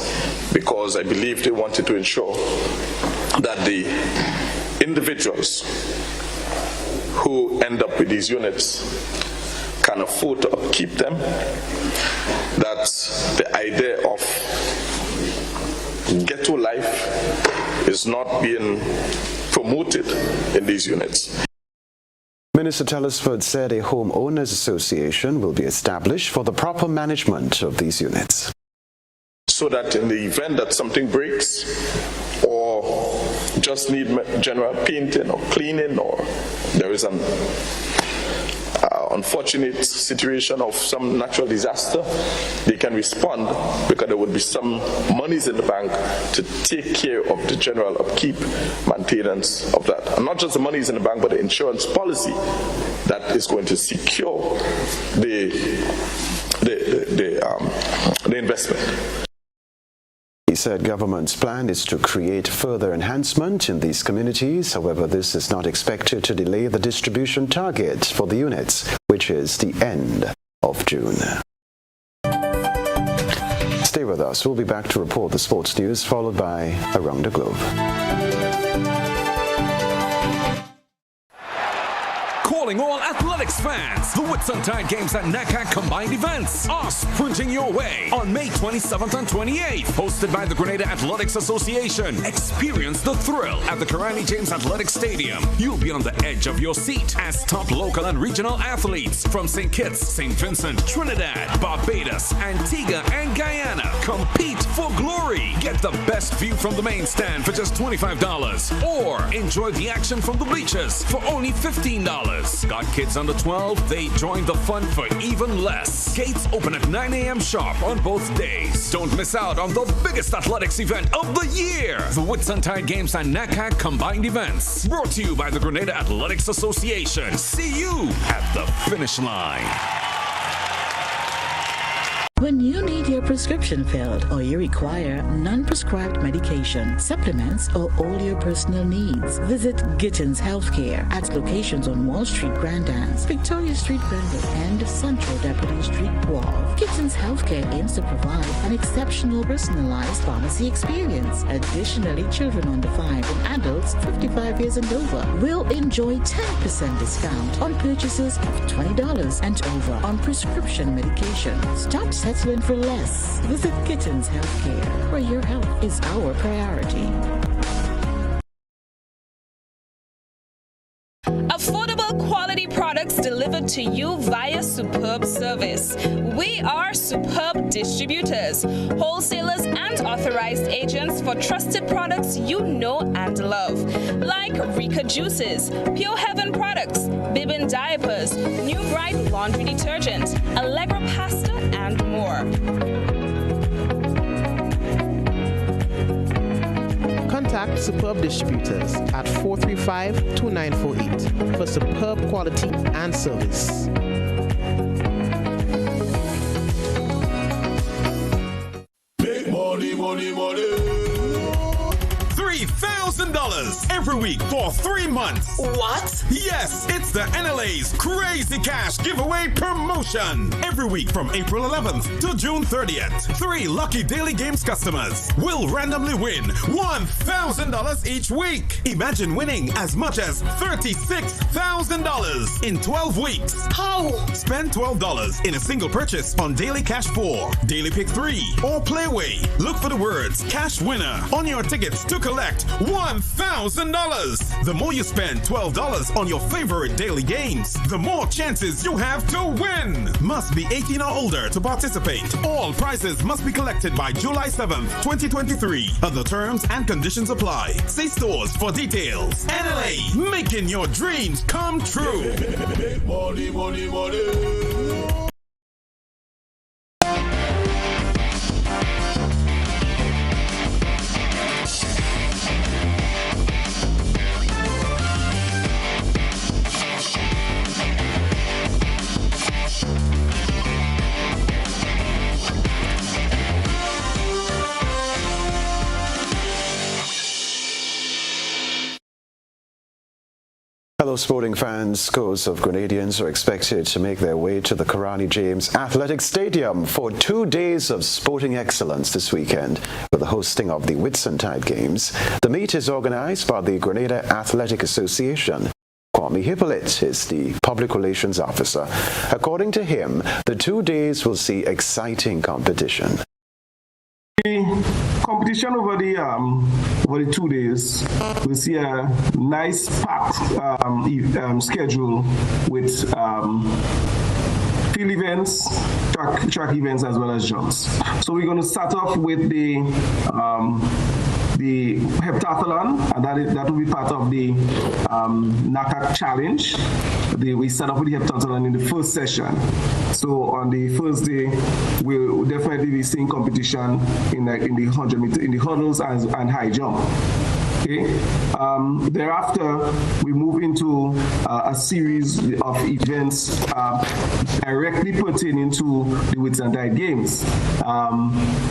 because I believe they wanted to ensure that the individuals who end up with these units can afford to upkeep them. That the idea of ghetto life is not being promoted in these units. Minister Telesford said a homeowners association will be established for the proper management of these units. So that in the event that something breaks or just need general painting or cleaning, or there is an unfortunate situation of some natural disaster, they can respond because there would be some monies in the bank to take care of the general upkeep, maintenance of that. And not just the monies in the bank, but the insurance policy that is going to secure the investment. He said government's plan is to create further enhancement in these communities. However, this is not expected to delay the distribution target for the units, which is the end of June. Stay with us. We'll be back to report the sports news, followed by Around the Globe. Calling all athletics fans, the Whitsuntide Games at NACAC Combined Events are sprinting your way on May 27th and 28th. Hosted by the Grenada Athletics Association. Experience the thrill at the Karani James Athletics Stadium. You'll be on the edge of your seat as top local and regional athletes from St. Kitts, St. Vincent, Trinidad, Barbados, Antigua, and Guyana compete for glory. Get the best view from the main stand for just $25, or enjoy the action from the bleachers for only $15. Got kids under 12? They join the fun for even less. Gates open at 9 a.m. sharp on both days. Don't miss out on the biggest athletics event of the year. The Whitsuntide Games and NACAC Combined Events. Brought to you by the Grenada Athletics Association. See you at the finish line. When you need your prescription filled or you require non-prescribed medication, supplements, or all your personal needs, visit Gittins Healthcare at locations on Wall Street, Grand Anse, Victoria Street, Grenville, and Central Deputy Street, Wharf. Gittins Healthcare aims to provide an exceptional personalized pharmacy experience. Additionally, children under 5 and adults 55 years and over will enjoy 10% discount on purchases of $20 and over on prescription medication. Stop settling for less. Visit Gittins Healthcare, where your health is our priority. Affordable quality products delivered to you via Superb Service. We are Superb Distributors, wholesalers and authorized agents for trusted products you know and love, like Rika Juices, Pure Heaven products, Bibin diapers, New Bright laundry detergent, Allegra pasta, and more. Contact Superb Distributors at 435-2948 for superb quality and service. Big money, money, money. $3,000 every week for 3 months. What? Yes, it's the NLA's Crazy Cash Giveaway Promotion. Every week from April 11th to June 30th, 3 lucky Daily Games customers will randomly win $1,000 each week. Imagine winning as much as $36,000 in 12 weeks. How? Spend $12 in a single purchase on Daily Cash 4, Daily Pick 3, or Playway. Look for the words Cash Winner on your tickets to collect $1,000. The more you spend $12 on your favorite daily games, the more chances you have to win. Must be 18 or older to participate. All prizes must be collected by July 7th, 2023. Other terms and conditions apply. See stores for details. NLA, making your dreams come true. Big money, money, money. Hello sporting fans, scores of Grenadians are expected to make their way to the Karani James Athletic Stadium for 2 days of sporting excellence this weekend with the hosting of the Whitsuntide Games. The meet is organized by the Grenada Athletic Association. Kwame Hippolyte is the public relations officer. According to him, the 2 days will see exciting competition. The competition over the 2 days, we see a nice packed schedule with field events, track events, as well as jumps. So we're going to start off with the heptathlon, and that will be part of the NACAC challenge. We start off with the heptathlon in the first session. So on the first day, we'll definitely be seeing competition in the 100 meter, in the hurdles and high jump. Okay. Thereafter, we move into a series of events directly pertaining to the Whitsuntide Games.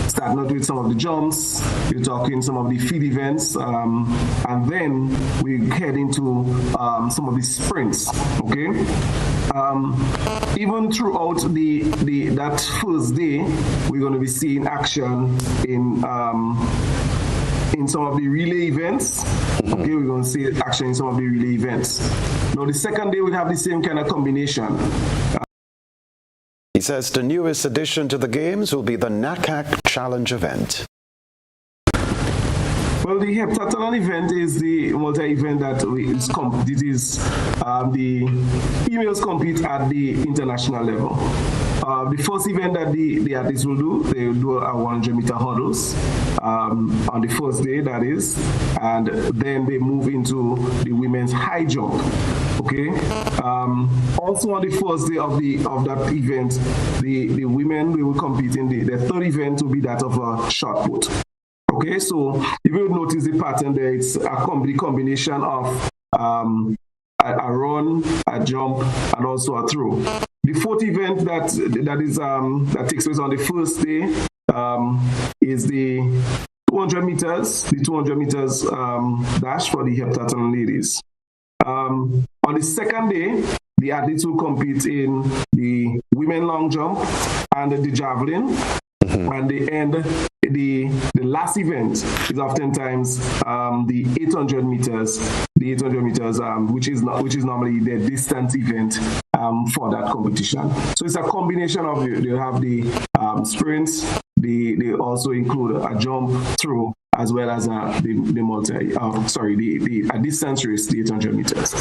Starting out with some of the jumps, we're talking some of the field events, and then we head into some of the sprints. Okay. Even throughout that first day, we're going to be seeing action in some of the relay events. Okay, we're going to see action in some of the relay events. Now, the second day, we have the same kind of combination. He says the newest addition to the games will be the NACAC Challenge event. Well, the heptathlon event is the multi-event that the females compete at the international level. The first event that the athletes will do, they will do a 100 meter hurdles on the first day, that is, and then they move into the women's high jump. Okay. Also on the first day of that event, the women will compete in the third event will be that of a shot put. Okay, so if you notice the pattern there, it's a combination of a run, a jump, and also a throw. The fourth event that takes place on the first day is the 200 meters, dash for the heptathlon ladies. On the second day, the athletes will compete in the women long jump and the javelin. And the last event is oftentimes the 800 meters, which is normally the distance event for that competition. So it's a combination of they have the sprints. They also include a jump through as well as a distance race, the 800 meters.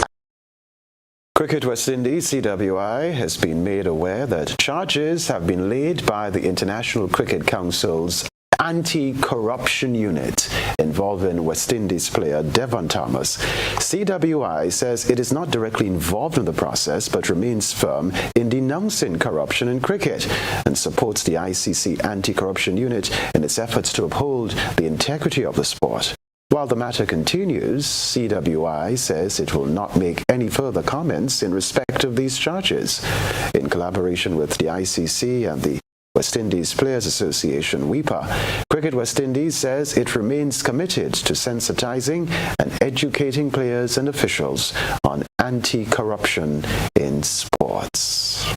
Cricket West Indies, CWI, has been made aware that charges have been laid by the International Cricket Council's Anti-Corruption Unit involving West Indies player Devon Thomas. CWI says it is not directly involved in the process but remains firm in denouncing corruption in cricket and supports the ICC Anti-Corruption Unit in its efforts to uphold the integrity of the sport. While the matter continues, CWI says it will not make any further comments in respect of these charges. In collaboration with the ICC and the West Indies Players Association, WIPA, Cricket West Indies says it remains committed to sensitizing and educating players and officials on anti-corruption in sports.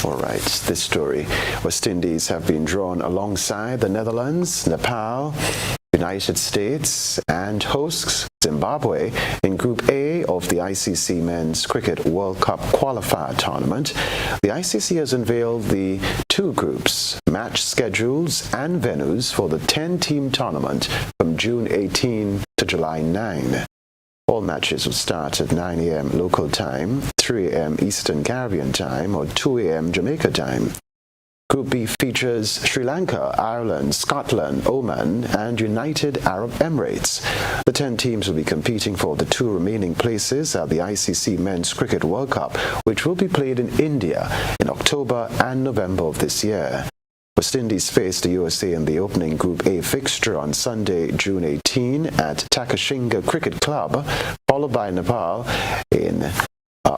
All right, this story. West Indies have been drawn alongside the Netherlands, Nepal, United States, and hosts Zimbabwe in Group A of the ICC Men's Cricket World Cup Qualifier Tournament. The ICC has unveiled the two groups, match schedules, and venues for the 10-team tournament from June 18 to July 9. All matches will start at 9 a.m. local time, 3 a.m. Eastern Caribbean time, or 2 a.m. Jamaica time. Group B features Sri Lanka, Ireland, Scotland, Oman, and United Arab Emirates. The 10 teams will be competing for the 2 remaining places at the ICC Men's Cricket World Cup, which will be played in India in October and November of this year. West Indies face the USA in the opening Group A fixture on Sunday, June 18 at Takashinga Cricket Club, followed by Nepal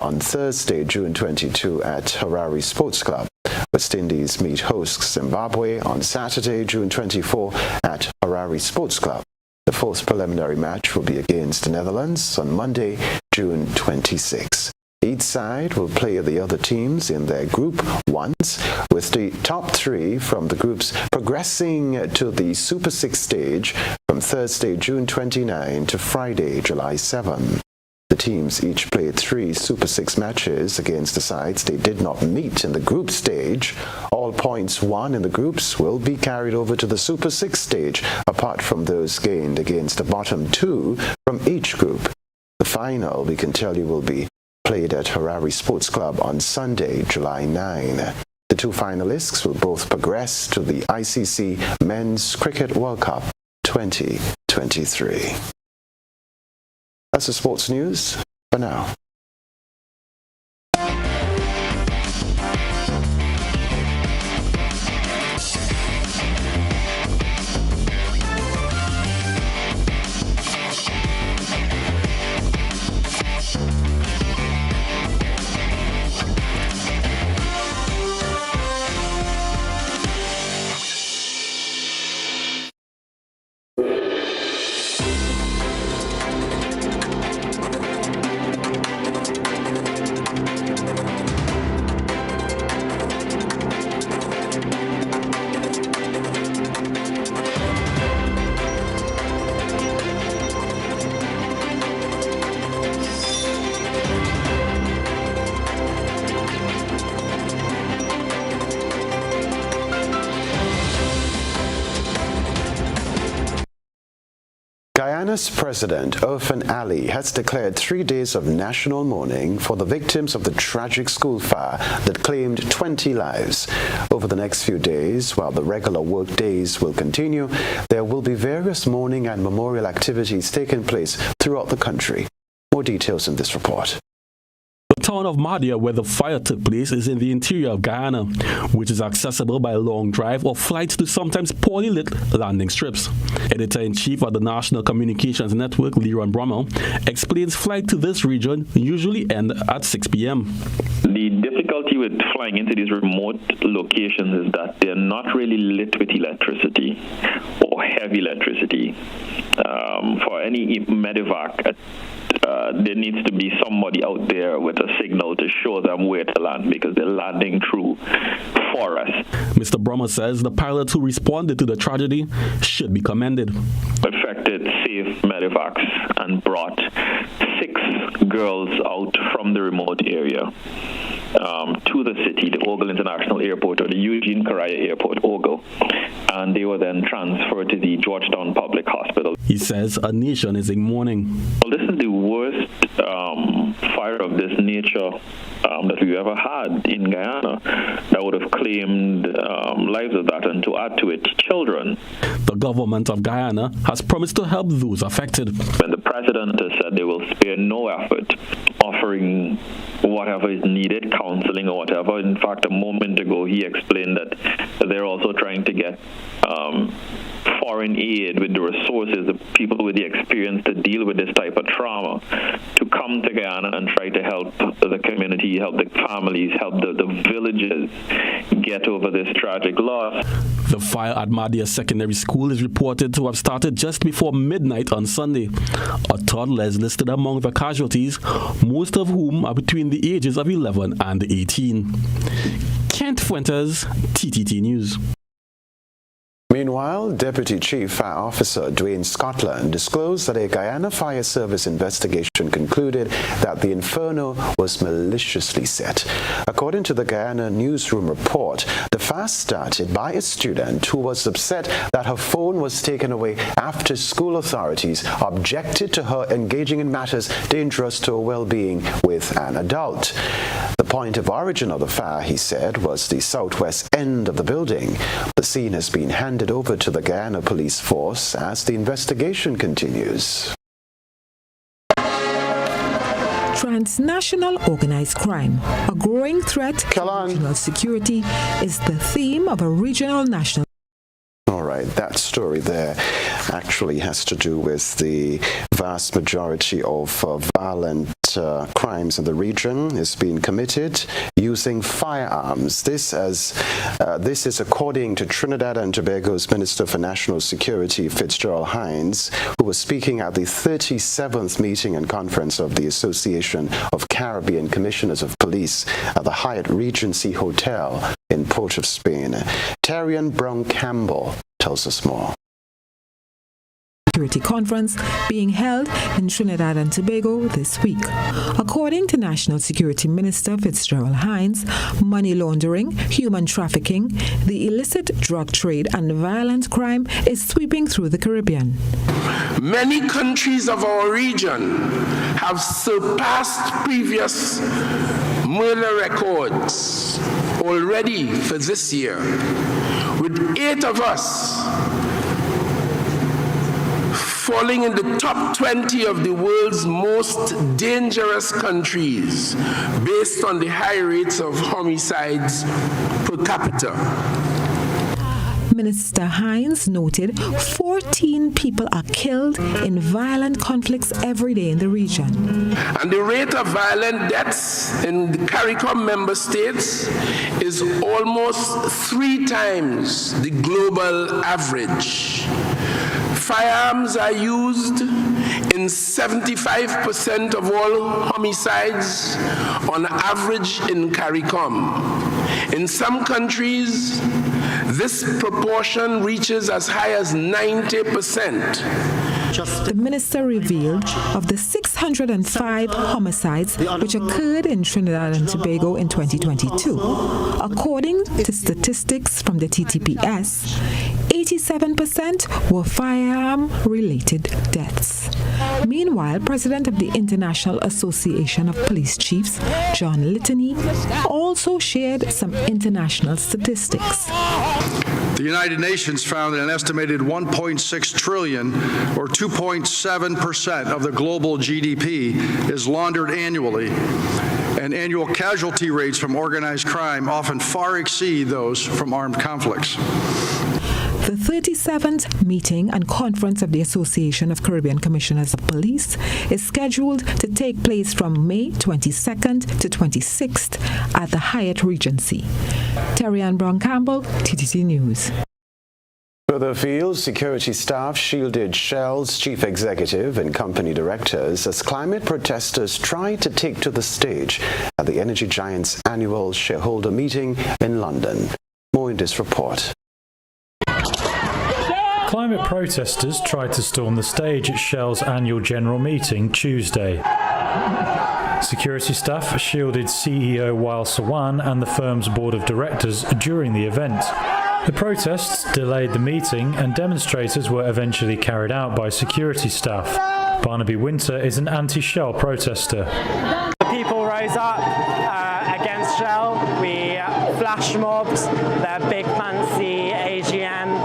on Thursday, June 22 at Harare Sports Club. West Indies meet hosts Zimbabwe on Saturday, June 24 at Harare Sports Club. The fourth preliminary match will be against the Netherlands on Monday, June 26. Each side will play the other teams in their group once, with the top three from the groups progressing to the Super 6 stage from Thursday, June 29 to Friday, July 7. The teams each played 3 Super 6 matches against the sides they did not meet in the group stage. All points won in the groups will be carried over to the Super 6 stage, apart from those gained against the bottom 2 from each group. The final, we can tell you, will be played at Harare Sports Club on Sunday, July 9. The 2 finalists will both progress to the ICC Men's Cricket World Cup 2023. That's the sports news for now. Guyana's President Irfan Ali has declared 3 days of national mourning for the victims of the tragic school fire that claimed 20 lives. Over the next few days, while the regular work days will continue, there will be various mourning and memorial activities taking place throughout the country. More details in this report. The town of Mahdia, where the fire took place, is in the interior of Guyana, which is accessible by long drive or flights to sometimes poorly lit landing strips. Editor-in-Chief of the National Communications Network, Leron Brummel, explains flight to this region usually end at 6 p.m. The difficulty with flying into these remote locations is that they're not really lit with electricity or heavy electricity. For any medevac, there needs to be somebody out there with a signal to show them where to land because they're landing through forest. Mr. Brummer says the pilots who responded to the tragedy should be commended. Effected safe medevacs and brought 6 girls out from the remote area to the city, the Ogle International Airport, or the Eugene Karaya Airport, Ogle, and they were then transferred to the Georgetown Public Hospital. He says a nation is in mourning. Well, this is the worst fire of this nature that we've ever had in Guyana that would have claimed lives of that, and to add to it, children. The government of Guyana has promised to help those affected. And the president has said they will spare no effort offering whatever is needed, counseling or whatever. In fact, a moment ago, he explained that they're also trying to get foreign aid with the resources, the people with the experience to deal with this type of trauma, to come to Guyana and try to help the community, help the families, help the villages get over this tragic loss. The fire at Mahdia Secondary School is reported to have started just before midnight on Sunday. A toddler is listed among the casualties, most of whom are between the ages of 11 and 18. Kent Fuentes, TTT News. Meanwhile, Deputy Chief Fire Officer Dwayne Scotland disclosed that a Guyana Fire Service investigation concluded that the inferno was maliciously set. According to the Guyana Newsroom report, the fire started by a student who was upset that her phone was taken away after school authorities objected to her engaging in matters dangerous to her well-being with an adult. The point of origin of the fire, he said, was the southwest end of the building. The scene has been handed over to the Guyana Police Force as the investigation continues. Transnational organized crime, a growing threat to regional security, is the theme of a regional national. All right, that story there actually has to do with the vast majority of violent crimes in the region is being committed using firearms. This is according to Trinidad and Tobago's Minister for National Security, Fitzgerald Hines, who was speaking at the 37th meeting and conference of the Association of Caribbean Commissioners of Police at the Hyatt Regency Hotel in Port of Spain. Terrian Brown Campbell tells us more. Security conference being held in Trinidad and Tobago this week. According to National Security Minister Fitzgerald Hines, money laundering, human trafficking, the illicit drug trade and violent crime is sweeping through the Caribbean. Many countries of our region have surpassed previous murder records already for this year, with 8 of us falling in the top 20 of the world's most dangerous countries based on the high rates of homicides per capita. Minister Hines noted 14 people are killed in violent conflicts every day in the region. And the rate of violent deaths in the CARICOM member states is almost 3 times the global average. Firearms are used in 75% of all homicides on average in CARICOM. In some countries, this proportion reaches as high as 90%. The minister revealed of the 605 homicides which occurred in Trinidad and Tobago in 2022. According to statistics from the TTPS, 87% were firearm-related deaths. Meanwhile, President of the International Association of Police Chiefs, John Littany, also shared some international statistics. The United Nations found that an estimated 1.6 trillion, or 2.7% of the global GDP, is laundered annually, and annual casualty rates from organized crime often far exceed those from armed conflicts. The 37th meeting and conference of the Association of Caribbean Commissioners of Police is scheduled to take place from May 22nd to 26th at the Hyatt Regency. Terrian Brown Campbell, TTT News. Further afield, security staff shielded Shell's chief executive and company directors as climate protesters tried to take to the stage at the energy giant's annual shareholder meeting in London. More in this report. Climate protesters tried to storm the stage at Shell's annual general meeting Tuesday. Security staff shielded CEO Wael Sawan and the firm's board of directors during the event. The protests delayed the meeting and demonstrators were eventually carried out by security staff. Barnaby Winter is an anti-Shell protester. The people rose up against Shell. We flash mobbed their big fancy AGM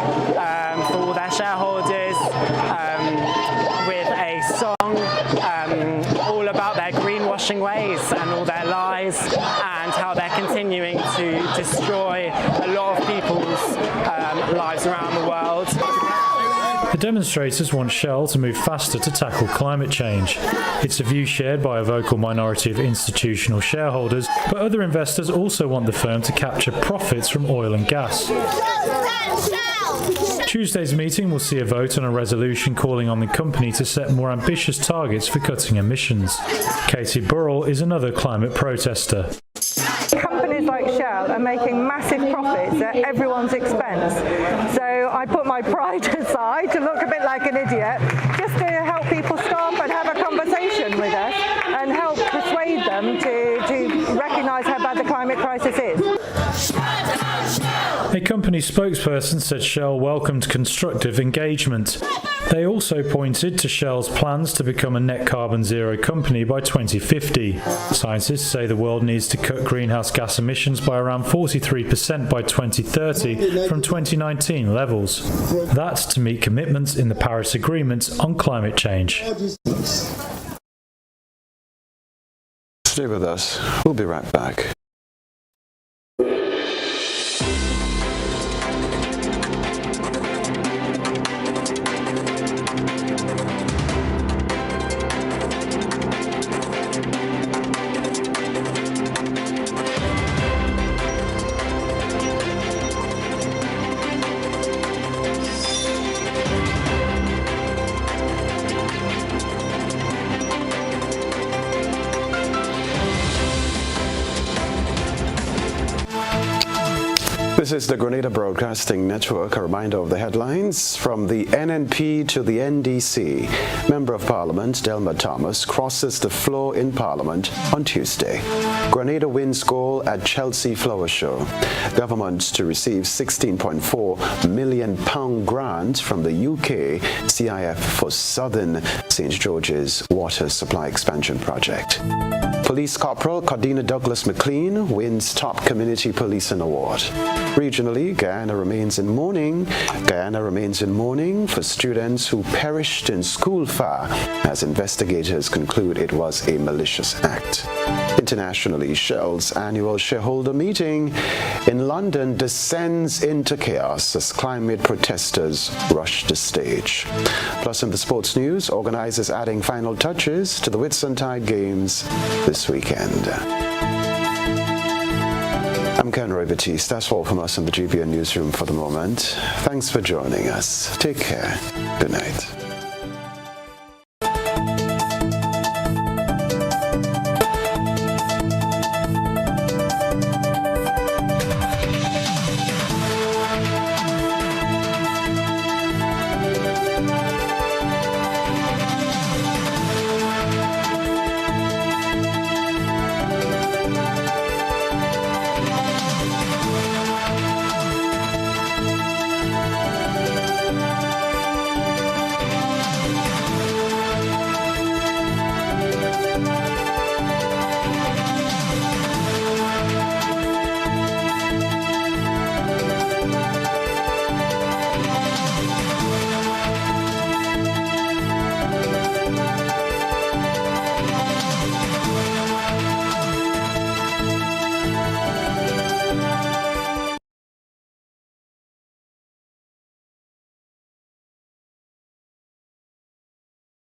for all their shareholders with a song all about their greenwashing ways and all their lies and how they're continuing to destroy a lot of people's lives around the world. The demonstrators want Shell to move faster to tackle climate change. It's a view shared by a vocal minority of institutional shareholders, but other investors also want the firm to capture profits from oil and gas. Tuesday's meeting will see a vote on a resolution calling on the company to set more ambitious targets for cutting emissions. Katie Burrell is another climate protester. Companies like Shell are making massive profits at everyone's expense. So I put my pride aside to look a bit like an idiot, just to help people stop and have a conversation with us and help persuade them to recognise how bad the climate crisis is. A company spokesperson said Shell welcomed constructive engagement. They also pointed to Shell's plans to become a net carbon zero company by 2050. Scientists say the world needs to cut greenhouse gas emissions by around 43% by 2030 from 2019 levels. That's to meet commitments in the Paris Agreement on climate change. Stay with us. We'll be right back. This is the Grenada Broadcasting Network. A reminder of the headlines. From the NNP to the NDC, Member of Parliament Delma Thomas crosses the floor in Parliament on Tuesday. Grenada wins goal at Chelsea Flower Show. Government to receive £16.4 million grant from the UK CIF for Southern St. George's Water Supply Expansion Project. Police Corporal Cordina Douglas McLean wins Top Community Policing Award. Regionally, Guyana remains in mourning. Guyana remains in mourning for students who perished in school fire as investigators conclude it was a malicious act. Internationally, Shell's annual shareholder meeting in London descends into chaos as climate protesters rush the stage. Plus, in the sports news, organizers adding final touches to the Whitsuntide Games this weekend. I'm Kenroy, Baptiste. That's all from us in the GBN newsroom for the moment. Thanks for joining us. Take care. Good night.